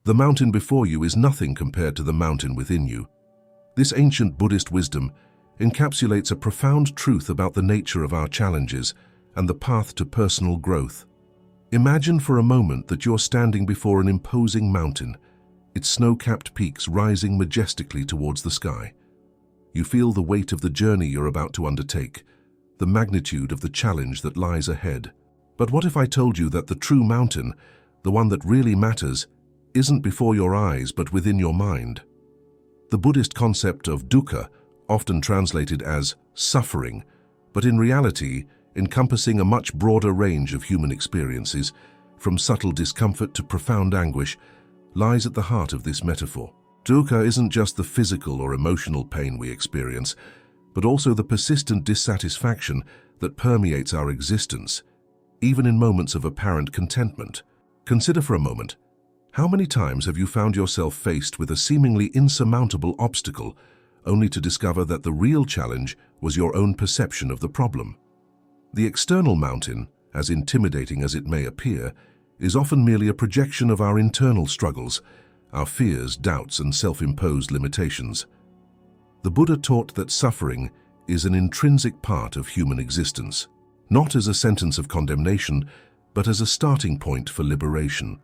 The mountain before you is nothing compared to the mountain within you. This ancient Buddhist wisdom encapsulates a profound truth about the nature of our challenges and the path to personal growth. Imagine for a moment that you're standing before an imposing mountain, its snow-capped peaks rising majestically towards the sky. You feel the weight of the journey you're about to undertake, the magnitude of the challenge that lies ahead. But what if I told you that the true mountain, the one that really matters, isn't before your eyes but within your mind? The Buddhist concept of dukkha, often translated as suffering, but in reality encompassing a much broader range of human experiences, from subtle discomfort to profound anguish, lies at the heart of this metaphor. Dukkha isn't just the physical or emotional pain we experience, but also the persistent dissatisfaction that permeates our existence, even in moments of apparent contentment. Consider for a moment, how many times have you found yourself faced with a seemingly insurmountable obstacle, only to discover that the real challenge was your own perception of the problem? The external mountain, as intimidating as it may appear, is often merely a projection of our internal struggles, our fears, doubts, and self-imposed limitations. The Buddha taught that suffering is an intrinsic part of human existence, not as a sentence of condemnation, but as a starting point for liberation.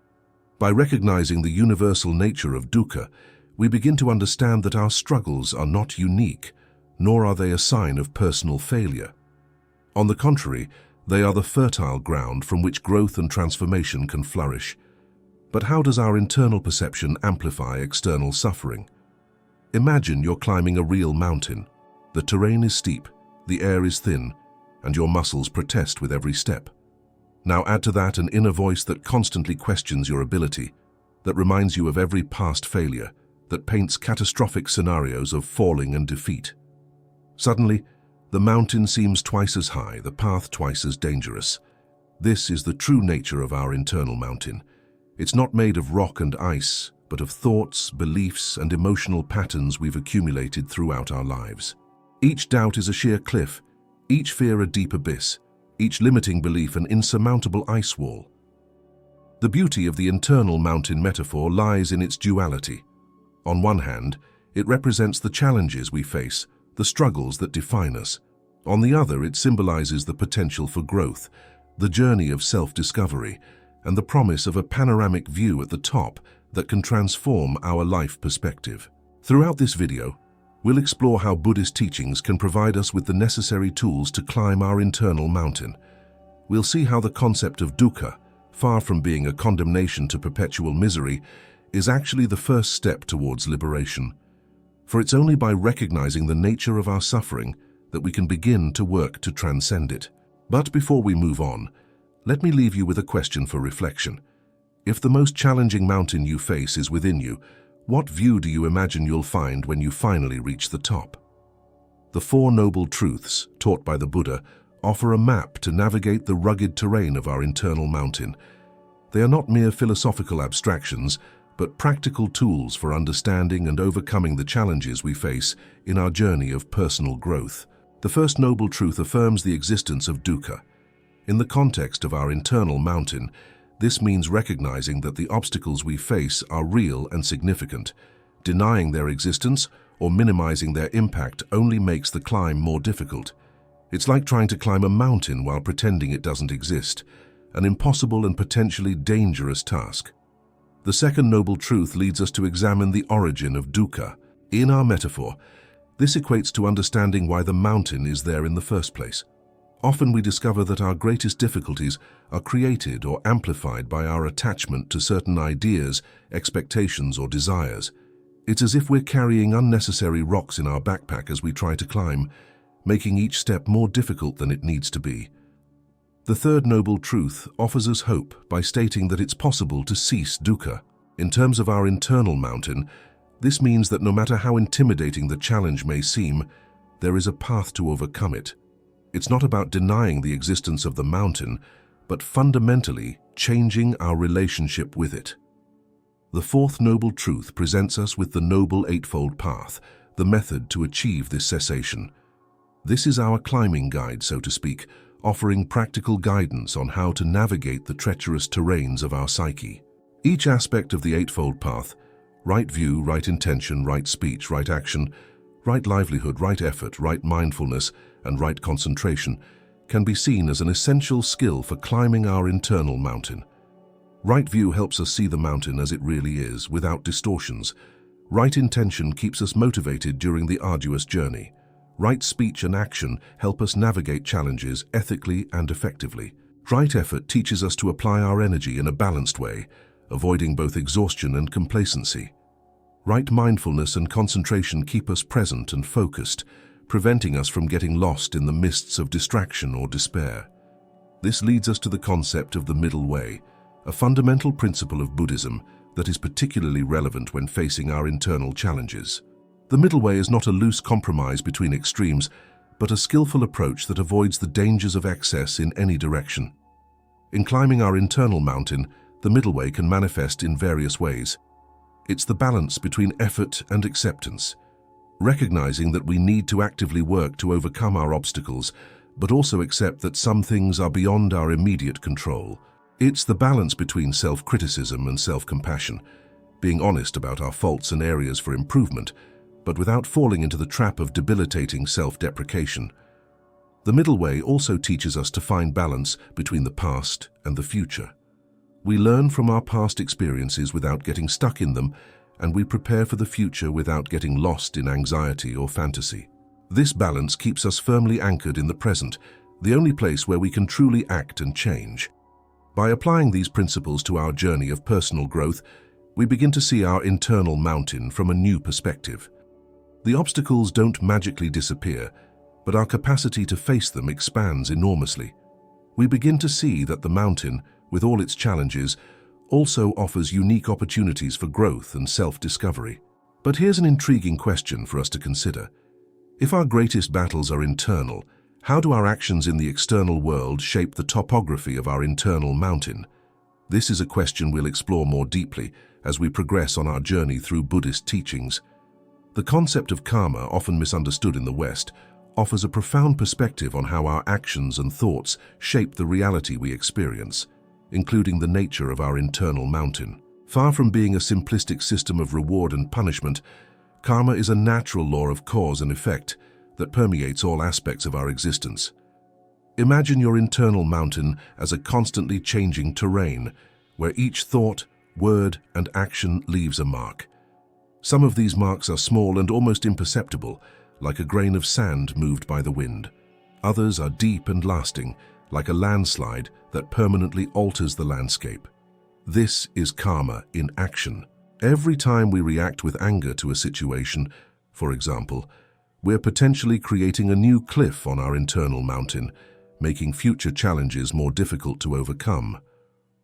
By recognizing the universal nature of dukkha, we begin to understand that our struggles are not unique, nor are they a sign of personal failure. On the contrary, they are the fertile ground from which growth and transformation can flourish. But how does our internal perception amplify external suffering? Imagine you're climbing a real mountain. The terrain is steep, the air is thin, and your muscles protest with every step. Now add to that an inner voice that constantly questions your ability, that reminds you of every past failure, that paints catastrophic scenarios of falling and defeat. Suddenly, the mountain seems twice as high, the path twice as dangerous. This is the true nature of our internal mountain. It's not made of rock and ice, but of thoughts, beliefs, and emotional patterns we've accumulated throughout our lives. Each doubt is a sheer cliff, each fear a deep abyss, each limiting belief an insurmountable ice wall. The beauty of the internal mountain metaphor lies in its duality. On one hand, it represents the challenges we face, the struggles that define us. On the other, it symbolizes the potential for growth, the journey of self-discovery, and the promise of a panoramic view at the top that can transform our life perspective. Throughout this video, we'll explore how Buddhist teachings can provide us with the necessary tools to climb our internal mountain. We'll see how the concept of dukkha, far from being a condemnation to perpetual misery, is actually the first step towards liberation. For it's only by recognizing the nature of our suffering that we can begin to work to transcend it. But before we move on, let me leave you with a question for reflection. If the most challenging mountain you face is within you, what view do you imagine you'll find when you finally reach the top? The Four Noble Truths, taught by the Buddha, offer a map to navigate the rugged terrain of our internal mountain. They are not mere philosophical abstractions, but practical tools for understanding and overcoming the challenges we face in our journey of personal growth. The first noble truth affirms the existence of dukkha. In the context of our internal mountain, this means recognizing that the obstacles we face are real and significant. Denying their existence or minimizing their impact only makes the climb more difficult. It's like trying to climb a mountain while pretending it doesn't exist, an impossible and potentially dangerous task. The second noble truth leads us to examine the origin of dukkha. In our metaphor, this equates to understanding why the mountain is there in the first place. Often we discover that our greatest difficulties are created or amplified by our attachment to certain ideas, expectations, or desires. It's as if we're carrying unnecessary rocks in our backpack as we try to climb, making each step more difficult than it needs to be. The third noble truth offers us hope by stating that it's possible to cease dukkha. In terms of our internal mountain, this means that no matter how intimidating the challenge may seem, there is a path to overcome it. It's not about denying the existence of the mountain, but fundamentally changing our relationship with it. The fourth noble truth presents us with the Noble Eightfold Path, the method to achieve this cessation. This is our climbing guide, so to speak, offering practical guidance on how to navigate the treacherous terrains of our psyche. Each aspect of the Eightfold Path, right view, right intention, right speech, right action, right livelihood, right effort, right mindfulness, and right concentration, can be seen as an essential skill for climbing our internal mountain. Right view helps us see the mountain as it really is, without distortions. Right intention keeps us motivated during the arduous journey. Right speech and action help us navigate challenges ethically and effectively. Right effort teaches us to apply our energy in a balanced way, avoiding both exhaustion and complacency. Right mindfulness and concentration keep us present and focused, preventing us from getting lost in the mists of distraction or despair. This leads us to the concept of the middle way, a fundamental principle of Buddhism that is particularly relevant when facing our internal challenges. The middle way is not a loose compromise between extremes, but a skillful approach that avoids the dangers of excess in any direction. In climbing our internal mountain, the middle way can manifest in various ways. It's the balance between effort and acceptance, recognizing that we need to actively work to overcome our obstacles, but also accept that some things are beyond our immediate control. It's the balance between self-criticism and self-compassion, being honest about our faults and areas for improvement, but without falling into the trap of debilitating self-deprecation. The middle way also teaches us to find balance between the past and the future. We learn from our past experiences without getting stuck in them, and we prepare for the future without getting lost in anxiety or fantasy. This balance keeps us firmly anchored in the present, the only place where we can truly act and change. By applying these principles to our journey of personal growth, we begin to see our internal mountain from a new perspective. The obstacles don't magically disappear, but our capacity to face them expands enormously. We begin to see that the mountain, with all its challenges, also offers unique opportunities for growth and self-discovery. But here's an intriguing question for us to consider. If our greatest battles are internal, how do our actions in the external world shape the topography of our internal mountain? This is a question we'll explore more deeply as we progress on our journey through Buddhist teachings. The concept of karma, often misunderstood in the West, offers a profound perspective on how our actions and thoughts shape the reality we experience, including the nature of our internal mountain. Far from being a simplistic system of reward and punishment, karma is a natural law of cause and effect that permeates all aspects of our existence. Imagine your internal mountain as a constantly changing terrain, where each thought, word, and action leaves a mark. Some of these marks are small and almost imperceptible, like a grain of sand moved by the wind. Others are deep and lasting, like a landslide that permanently alters the landscape. This is karma in action. Every time we react with anger to a situation, for example, we're potentially creating a new cliff on our internal mountain, making future challenges more difficult to overcome.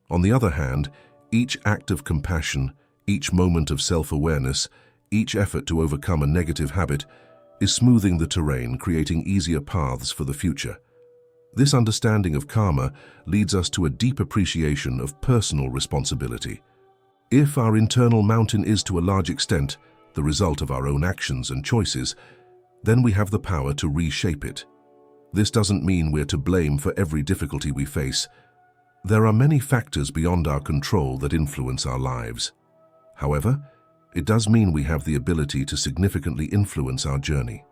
On the other hand, each act of compassion, each moment of self-awareness, each effort to overcome a negative habit is smoothing the terrain, creating easier paths for the future. This understanding of karma leads us to a deep appreciation of personal responsibility. If our internal mountain is to a large extent the result of our own actions and choices, then we have the power to reshape it. This doesn't mean we're to blame for every difficulty we face. There are many factors beyond our control that influence our lives. However, it does mean we have the ability to significantly influence our journey.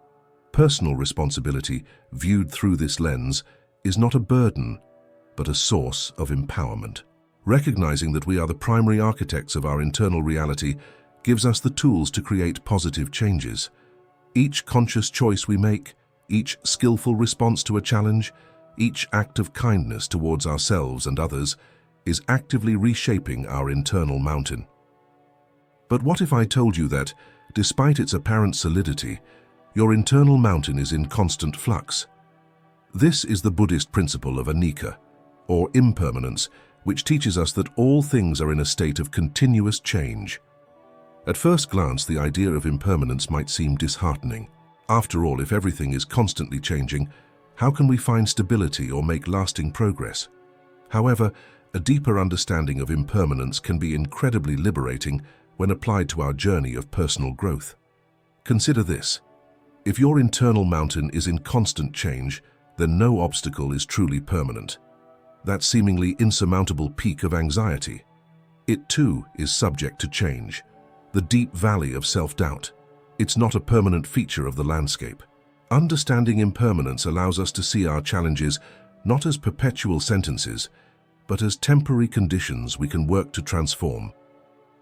Personal responsibility, viewed through this lens, is not a burden, but a source of empowerment. Recognizing that we are the primary architects of our internal reality gives us the tools to create positive changes. Each conscious choice we make, each skillful response to a challenge, each act of kindness towards ourselves and others is actively reshaping our internal mountain. But what if I told you that, despite its apparent solidity, your internal mountain is in constant flux? This is the Buddhist principle of anicca, or impermanence, which teaches us that all things are in a state of continuous change. At first glance, the idea of impermanence might seem disheartening. After all, if everything is constantly changing, how can we find stability or make lasting progress? However, a deeper understanding of impermanence can be incredibly liberating when applied to our journey of personal growth. Consider this. If your internal mountain is in constant change, then no obstacle is truly permanent. That seemingly insurmountable peak of anxiety. It too is subject to change. The deep valley of self-doubt. It's not a permanent feature of the landscape. Understanding impermanence allows us to see our challenges not as perpetual sentences, but as temporary conditions we can work to transform.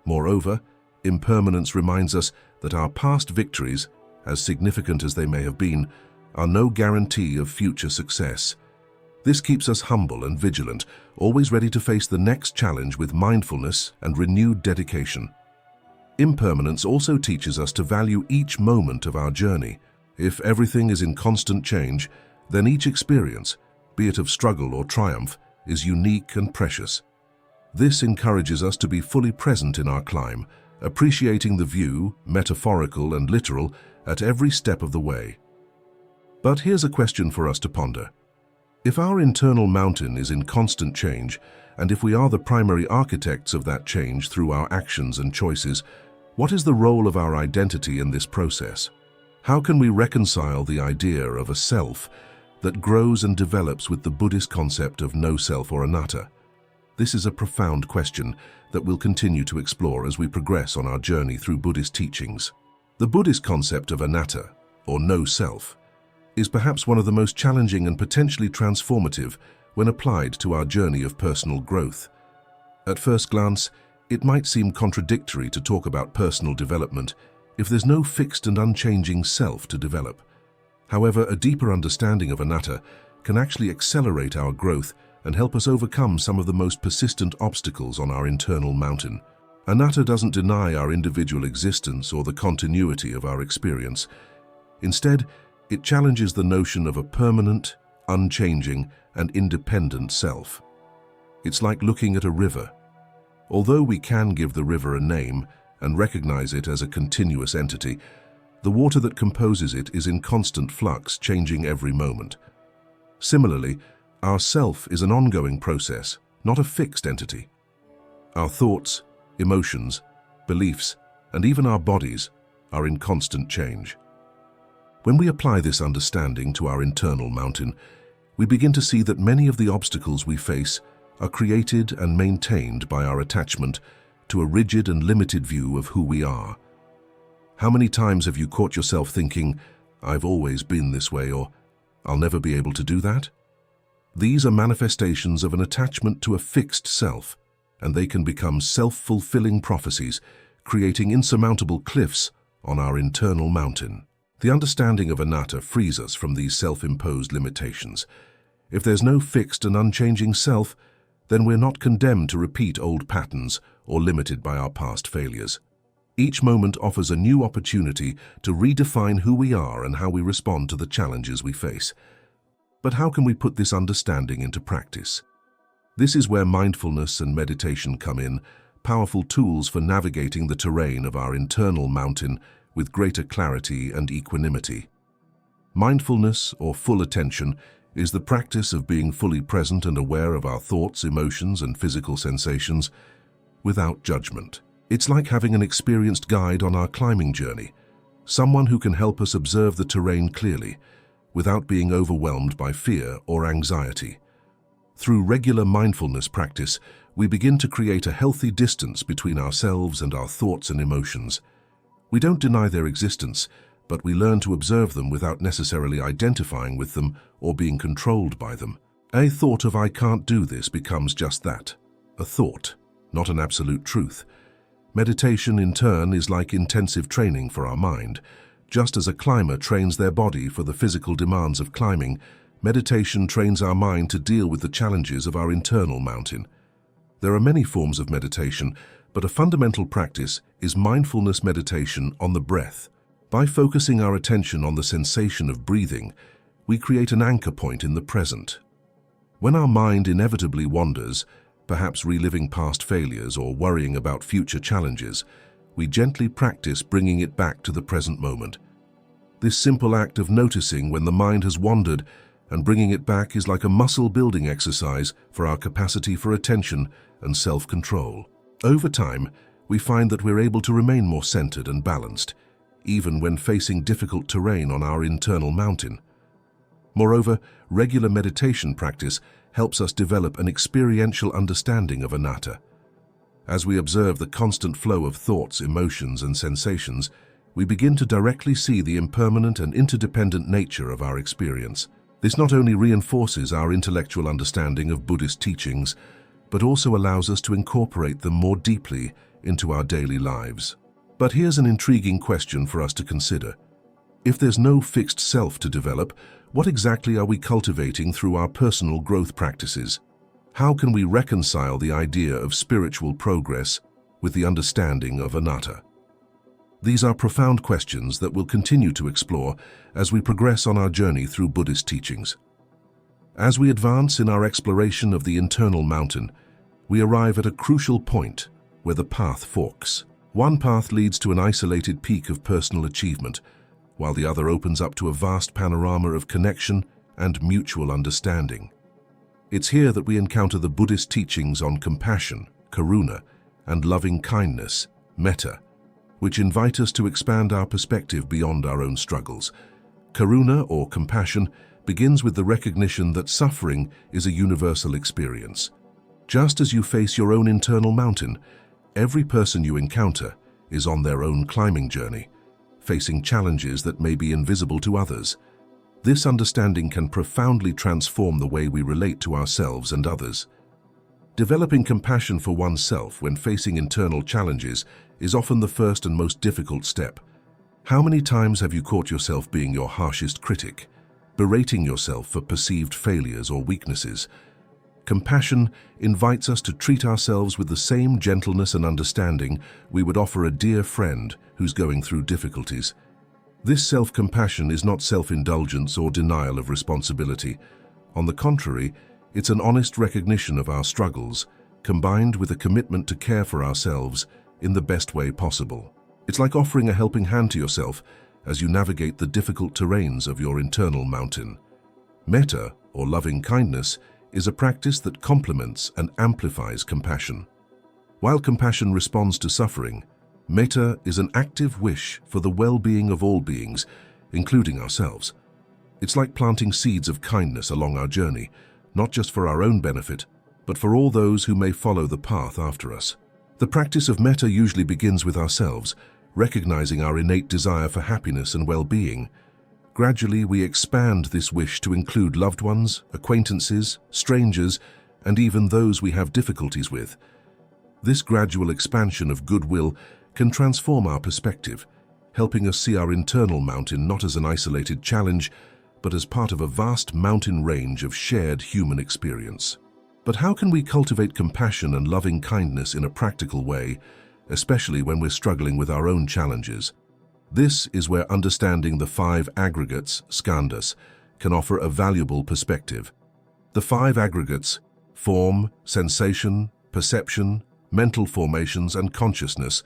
Moreover, impermanence reminds us that our past victories, as significant as they may have been, are no guarantee of future success. This keeps us humble and vigilant, always ready to face the next challenge with mindfulness and renewed dedication. Impermanence also teaches us to value each moment of our journey. If everything is in constant change, then each experience, be it of struggle or triumph, is unique and precious. This encourages us to be fully present in our climb, appreciating the view, metaphorical and literal, at every step of the way. But here's a question for us to ponder. If our internal mountain is in constant change, and if we are the primary architects of that change through our actions and choices, what is the role of our identity in this process? How can we reconcile the idea of a self that grows and develops with the Buddhist concept of no self or anatta? This is a profound question that we'll continue to explore as we progress on our journey through Buddhist teachings. The Buddhist concept of anatta, or no self, is perhaps one of the most challenging and potentially transformative when applied to our journey of personal growth. At first glance, it might seem contradictory to talk about personal development if there's no fixed and unchanging self to develop. However, a deeper understanding of anatta can actually accelerate our growth and help us overcome some of the most persistent obstacles on our internal mountain. Anatta doesn't deny our individual existence or the continuity of our experience. Instead, it challenges the notion of a permanent, unchanging, and independent self. It's like looking at a river. Although we can give the river a name and recognize it as a continuous entity, the water that composes it is in constant flux, changing every moment. Similarly, our self is an ongoing process, not a fixed entity. Our thoughts, emotions, beliefs, and even our bodies are in constant change. When we apply this understanding to our internal mountain, we begin to see that many of the obstacles we face are created and maintained by our attachment to a rigid and limited view of who we are. How many times have you caught yourself thinking, "I've always been this way," or "I'll never be able to do that"? These are manifestations of an attachment to a fixed self, and they can become self-fulfilling prophecies, creating insurmountable cliffs on our internal mountain. The understanding of anatta frees us from these self-imposed limitations. If there's no fixed and unchanging self, then we're not condemned to repeat old patterns or limited by our past failures. Each moment offers a new opportunity to redefine who we are and how we respond to the challenges we face. But how can we put this understanding into practice? This is where mindfulness and meditation come in, powerful tools for navigating the terrain of our internal mountain with greater clarity and equanimity. Mindfulness, or full attention, is the practice of being fully present and aware of our thoughts, emotions, and physical sensations without judgment. It's like having an experienced guide on our climbing journey, someone who can help us observe the terrain clearly, without being overwhelmed by fear or anxiety. Through regular mindfulness practice, we begin to create a healthy distance between ourselves and our thoughts and emotions. We don't deny their existence, but we learn to observe them without necessarily identifying with them or being controlled by them. A thought of "I can't do this" becomes just that, a thought, not an absolute truth. Meditation, in turn, is like intensive training for our mind. Just as a climber trains their body for the physical demands of climbing, meditation trains our mind to deal with the challenges of our internal mountain. There are many forms of meditation, but a fundamental practice is mindfulness meditation on the breath. By focusing our attention on the sensation of breathing, we create an anchor point in the present. When our mind inevitably wanders, perhaps reliving past failures or worrying about future challenges, we gently practice bringing it back to the present moment. This simple act of noticing when the mind has wandered and bringing it back is like a muscle-building exercise for our capacity for attention and self-control. Over time, we find that we're able to remain more centered and balanced, even when facing difficult terrain on our internal mountain. Moreover, regular meditation practice helps us develop an experiential understanding of anatta. As we observe the constant flow of thoughts, emotions, and sensations, we begin to directly see the impermanent and interdependent nature of our experience. This not only reinforces our intellectual understanding of Buddhist teachings, but also allows us to incorporate them more deeply into our daily lives. But here's an intriguing question for us to consider. If there's no fixed self to develop, what exactly are we cultivating through our personal growth practices? How can we reconcile the idea of spiritual progress with the understanding of anatta? These are profound questions that we'll continue to explore as we progress on our journey through Buddhist teachings. As we advance in our exploration of the internal mountain, we arrive at a crucial point where the path forks. One path leads to an isolated peak of personal achievement, while the other opens up to a vast panorama of connection and mutual understanding. It's here that we encounter the Buddhist teachings on compassion, karuna, and loving kindness, metta, which invite us to expand our perspective beyond our own struggles. Karuna, or compassion, begins with the recognition that suffering is a universal experience. Just as you face your own internal mountain, every person you encounter is on their own climbing journey, facing challenges that may be invisible to others. This understanding can profoundly transform the way we relate to ourselves and others. Developing compassion for oneself when facing internal challenges is often the first and most difficult step. How many times have you caught yourself being your harshest critic, berating yourself for perceived failures or weaknesses? Compassion invites us to treat ourselves with the same gentleness and understanding we would offer a dear friend who's going through difficulties. This self-compassion is not self-indulgence or denial of responsibility. On the contrary, it's an honest recognition of our struggles, combined with a commitment to care for ourselves in the best way possible. It's like offering a helping hand to yourself as you navigate the difficult terrains of your internal mountain. Metta, or loving kindness, is a practice that complements and amplifies compassion. While compassion responds to suffering, metta is an active wish for the well-being of all beings, including ourselves. It's like planting seeds of kindness along our journey, not just for our own benefit, but for all those who may follow the path after us. The practice of metta usually begins with ourselves, recognizing our innate desire for happiness and well-being. Gradually, we expand this wish to include loved ones, acquaintances, strangers, and even those we have difficulties with. This gradual expansion of goodwill can transform our perspective, helping us see our internal mountain not as an isolated challenge, but as part of a vast mountain range of shared human experience. But how can we cultivate compassion and loving kindness in a practical way, especially when we're struggling with our own challenges? This is where understanding the 5 aggregates, skandhas, can offer a valuable perspective. The 5 aggregates, form, sensation, perception, mental formations, and consciousness,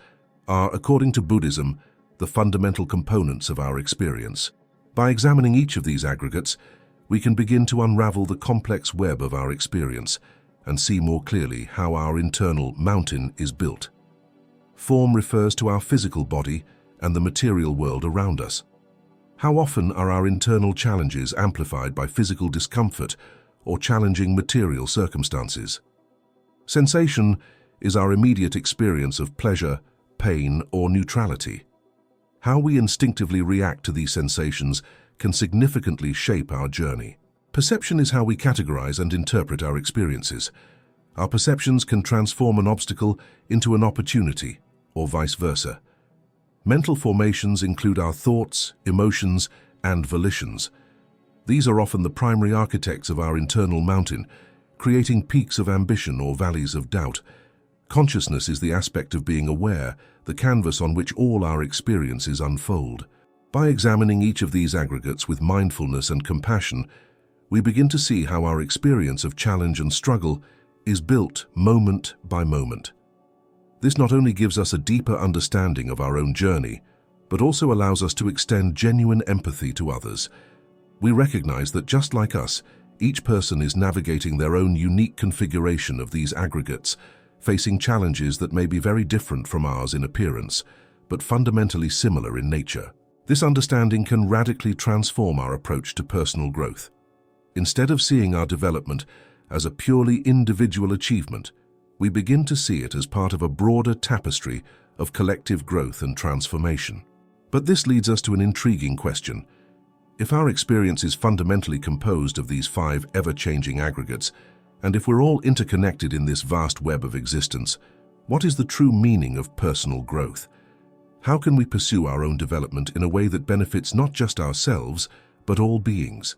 are, according to Buddhism, the fundamental components of our experience. By examining each of these aggregates, we can begin to unravel the complex web of our experience and see more clearly how our internal mountain is built. Form refers to our physical body and the material world around us. How often are our internal challenges amplified by physical discomfort or challenging material circumstances? Sensation is our immediate experience of pleasure, pain, or neutrality. How we instinctively react to these sensations can significantly shape our journey. Perception is how we categorize and interpret our experiences. Our perceptions can transform an obstacle into an opportunity, or vice versa. Mental formations include our thoughts, emotions, and volitions. These are often the primary architects of our internal mountain, creating peaks of ambition or valleys of doubt. Consciousness is the aspect of being aware, the canvas on which all our experiences unfold. By examining each of these aggregates with mindfulness and compassion, we begin to see how our experience of challenge and struggle is built moment by moment. This not only gives us a deeper understanding of our own journey, but also allows us to extend genuine empathy to others. We recognize that just like us, each person is navigating their own unique configuration of these aggregates, facing challenges that may be very different from ours in appearance, but fundamentally similar in nature. This understanding can radically transform our approach to personal growth. Instead of seeing our development as a purely individual achievement, we begin to see it as part of a broader tapestry of collective growth and transformation. But this leads us to an intriguing question. If our experience is fundamentally composed of these 5 ever-changing aggregates, and if we're all interconnected in this vast web of existence, what is the true meaning of personal growth? How can we pursue our own development in a way that benefits not just ourselves, but all beings?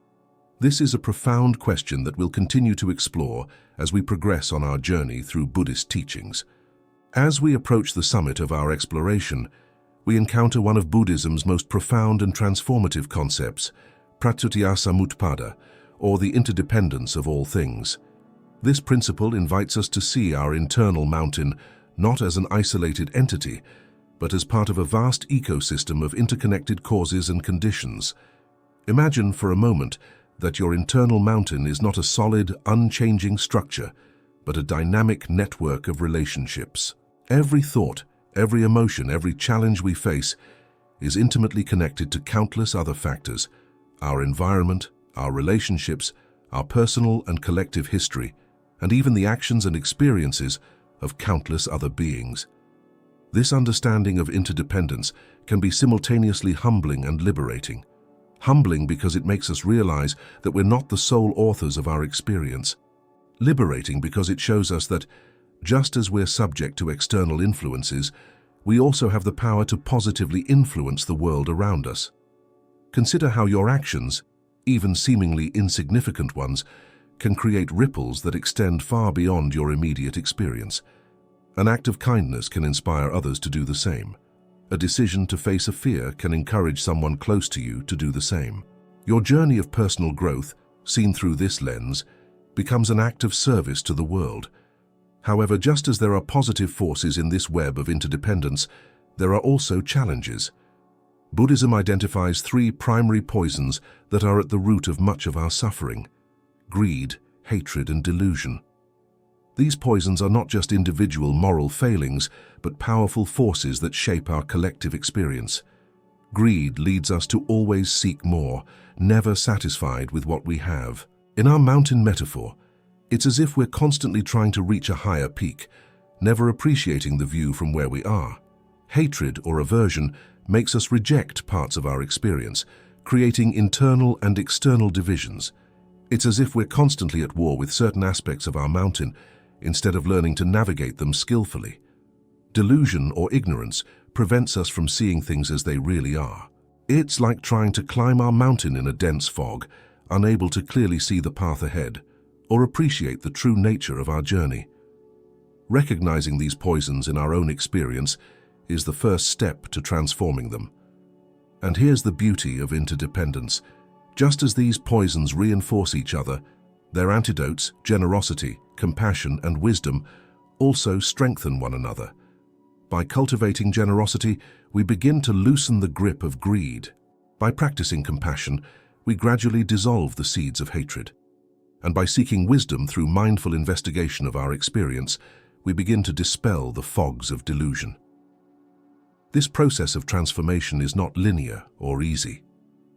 This is a profound question that we'll continue to explore as we progress on our journey through Buddhist teachings. As we approach the summit of our exploration, we encounter one of Buddhism's most profound and transformative concepts, pratyutyasamutpada, or the interdependence of all things. This principle invites us to see our internal mountain not as an isolated entity, but as part of a vast ecosystem of interconnected causes and conditions. Imagine for a moment that your internal mountain is not a solid, unchanging structure, but a dynamic network of relationships. Every thought, every emotion, every challenge we face is intimately connected to countless other factors: our environment, our relationships, our personal and collective history, and even the actions and experiences of countless other beings. This understanding of interdependence can be simultaneously humbling and liberating. Humbling because it makes us realize that we're not the sole authors of our experience. Liberating because it shows us that, just as we're subject to external influences, we also have the power to positively influence the world around us. Consider how your actions, even seemingly insignificant ones, can create ripples that extend far beyond your immediate experience. An act of kindness can inspire others to do the same. A decision to face a fear can encourage someone close to you to do the same. Your journey of personal growth, seen through this lens, becomes an act of service to the world. However, just as there are positive forces in this web of interdependence, there are also challenges. Buddhism identifies 3 primary poisons that are at the root of much of our suffering: greed, hatred, and delusion. These poisons are not just individual moral failings, but powerful forces that shape our collective experience. Greed leads us to always seek more, never satisfied with what we have. In our mountain metaphor, it's as if we're constantly trying to reach a higher peak, never appreciating the view from where we are. Hatred or aversion makes us reject parts of our experience, creating internal and external divisions. It's as if we're constantly at war with certain aspects of our mountain, instead of learning to navigate them skillfully. Delusion or ignorance prevents us from seeing things as they really are. It's like trying to climb our mountain in a dense fog, unable to clearly see the path ahead, or appreciate the true nature of our journey. Recognizing these poisons in our own experience is the first step to transforming them. And here's the beauty of interdependence. Just as these poisons reinforce each other, their antidotes, generosity, compassion, and wisdom, also strengthen one another. By cultivating generosity, we begin to loosen the grip of greed. By practicing compassion, we gradually dissolve the seeds of hatred. And by seeking wisdom through mindful investigation of our experience, we begin to dispel the fogs of delusion. This process of transformation is not linear or easy.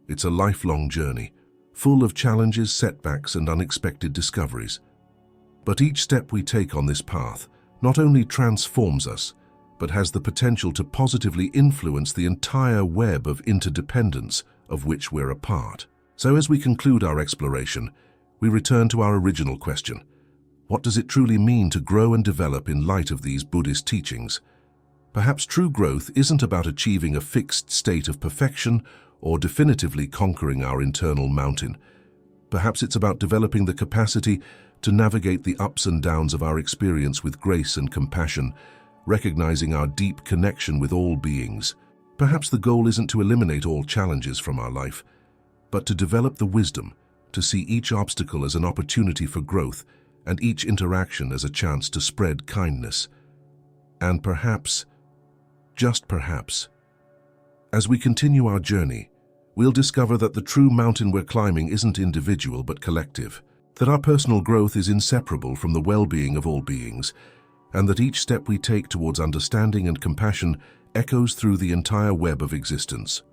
It's a lifelong journey, full of challenges, setbacks, and unexpected discoveries. But each step we take on this path not only transforms us, but has the potential to positively influence the entire web of interdependence of which we're a part. So as we conclude our exploration, we return to our original question: what does it truly mean to grow and develop in light of these Buddhist teachings? Perhaps true growth isn't about achieving a fixed state of perfection or definitively conquering our internal mountain. Perhaps it's about developing the capacity to navigate the ups and downs of our experience with grace and compassion, recognizing our deep connection with all beings. Perhaps the goal isn't to eliminate all challenges from our life, but to develop the wisdom to see each obstacle as an opportunity for growth and each interaction as a chance to spread kindness. And perhaps, just perhaps, as we continue our journey, we'll discover that the true mountain we're climbing isn't individual but collective, that our personal growth is inseparable from the well-being of all beings, and that each step we take towards understanding and compassion echoes through the entire web of existence.